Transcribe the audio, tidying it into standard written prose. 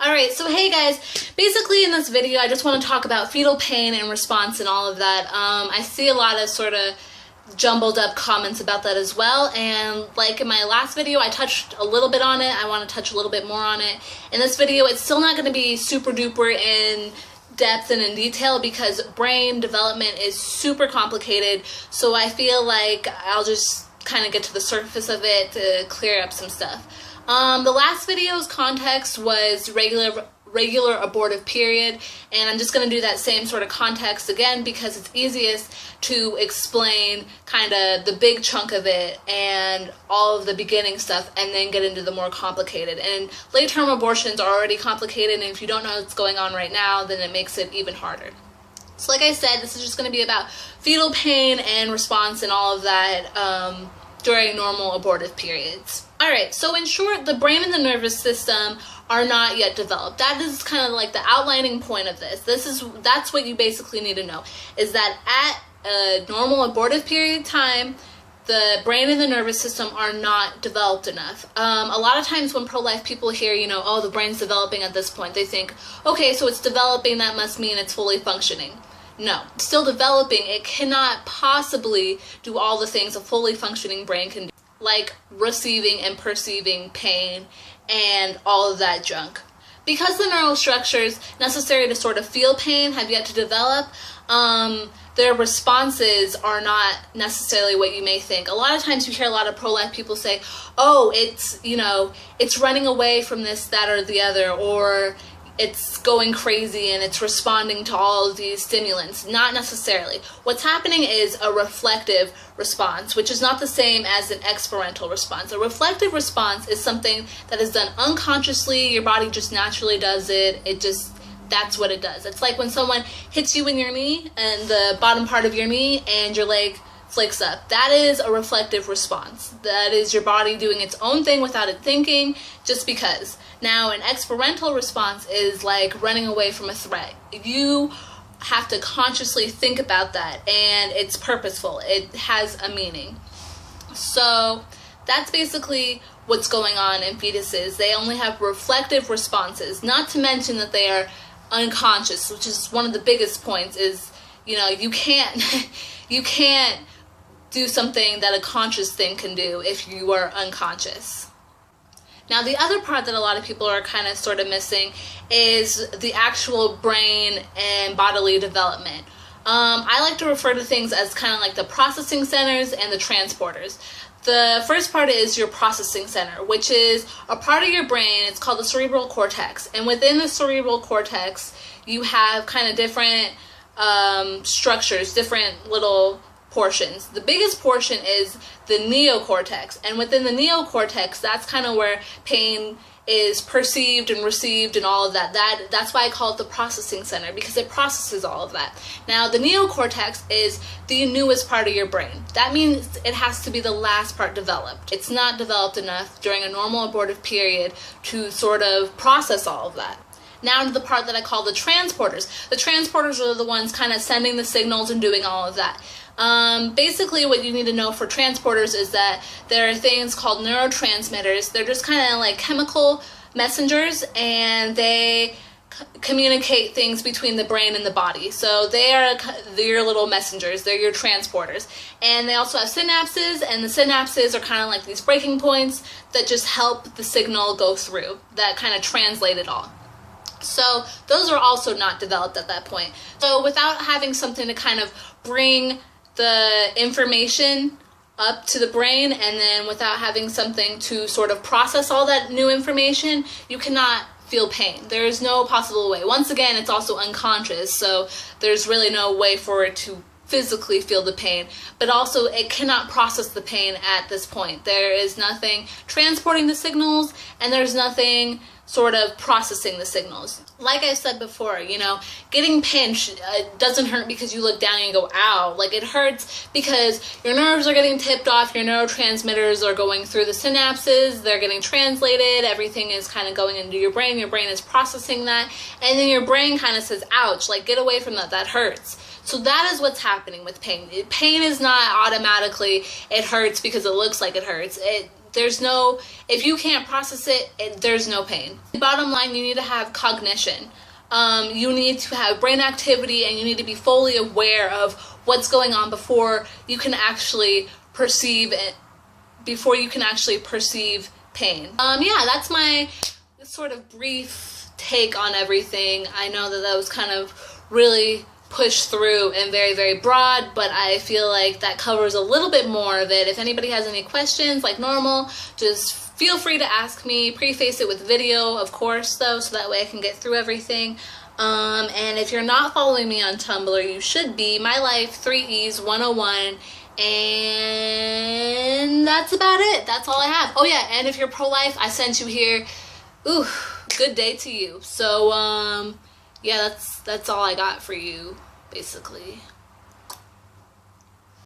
Alright, so hey guys, basically in this video I just want to talk about fetal pain and response and all of that. I see a lot of sort of jumbled up comments about that as well, and like in my last video I touched a little bit on it. I want to touch a little bit more on it. In this video it's still not going to be super duper in depth and in detail because brain development is super complicated, so I feel like I'll just kind of get to the surface of it to clear up some stuff. The last video's context was regular abortive period, and I'm just going to do that same sort of context again because it's easiest to explain kind of the big chunk of it and all of the beginning stuff and then get into the more complicated. And late-term abortions are already complicated, and if you don't know what's going on right now, then it makes it even harder. So like I said, this is just going to be about fetal pain and response and all of that during normal abortive periods. Alright, so in short, the brain and the nervous system are not yet developed. That is kind of like the outlining point of this. That's what you basically need to know, is that at a normal abortive period time, the brain and the nervous system are not developed enough. A lot of times when pro-life people hear, oh, the brain's developing at this point, they think, okay, so it's developing, that must mean it's fully functioning. No, it's still developing. It cannot possibly do all the things a fully functioning brain can do, like receiving and perceiving pain and all of that junk. Because the neural structures necessary to sort of feel pain have yet to develop, their responses are not necessarily what you may think. A lot of times you hear a lot of pro-life people say, oh, it's running away from this, that, or the other, or it's going crazy and it's responding to all of these stimulants. Not necessarily. What's happening is a reflective response, which is not the same as an experimental response. A reflective response is something that is done unconsciously. Your body just naturally does it. That's what it does. It's like when someone hits you in your knee and the bottom part of your knee and your leg flakes up. That is a reflective response. That is your body doing its own thing without it thinking, just because. Now, an experimental response is like running away from a threat. You have to consciously think about that, and it's purposeful. It has a meaning. So that's basically what's going on in fetuses. They only have reflective responses, not to mention that they are unconscious, which is one of the biggest points is, you can't do something that a conscious thing can do if you are unconscious. Now, the other part that a lot of people are kind of sort of missing is the actual brain and bodily development. I like to refer to things as kind of like the processing centers and the transporters. The first part is your processing center, which is a part of your brain. It's called the cerebral cortex. And within the cerebral cortex, you have kind of different structures, different little portions. The biggest portion is the neocortex, and within the neocortex, that's kind of where pain is perceived and received and all of that. That's why I call it the processing center, because it processes all of that. Now, the neocortex is the newest part of your brain. That means it has to be the last part developed. It's not developed enough during a normal abortive period to sort of process all of that. Now to the part that I call the transporters. The transporters are the ones kind of sending the signals and doing all of that. Basically what you need to know for transporters is that there are things called neurotransmitters. They're just kind of like chemical messengers, and they communicate things between the brain and the body. So they're your little messengers. They're your transporters. And they also have synapses, and the synapses are kind of like these breaking points that just help the signal go through, that kind of translate it all. So those are also not developed at that point. So without having something to kind of bring the information up to the brain, and then without having something to sort of process all that new information, you cannot feel pain. There is no possible way. Once again, it's also unconscious, so there's really no way for it to physically feel the pain, but also it cannot process the pain at this point. There is nothing transporting the signals, and there's nothing sort of processing the signals. Like I said before, getting pinched doesn't hurt because you look down and you go, ow. Like, it hurts because your nerves are getting tipped off, your neurotransmitters are going through the synapses, they're getting translated, everything is kind of going into your brain is processing that, and then your brain kind of says, ouch, like, get away from that hurts. So that is what's happening with pain. Pain is not automatically, it hurts because it looks like it hurts. if you can't process it, there's no pain. Bottom line, you need to have cognition. You need to have brain activity, and you need to be fully aware of what's going on before you can actually perceive it, before you can actually perceive pain. Yeah, that's my sort of brief take on everything. I know that was kind of really pushed through and very, very broad, but I feel like that covers a little bit more of it. If anybody has any questions, like normal, just feel free to ask me. Preface it with video, of course, though, so that way I can get through everything. And if you're not following me on Tumblr, you should be. My Life 3Es 101. And that's about it. That's all I have. Oh yeah, and if you're pro-life, I sent you here. Ooh, good day to you. So yeah, that's all I got for you, basically.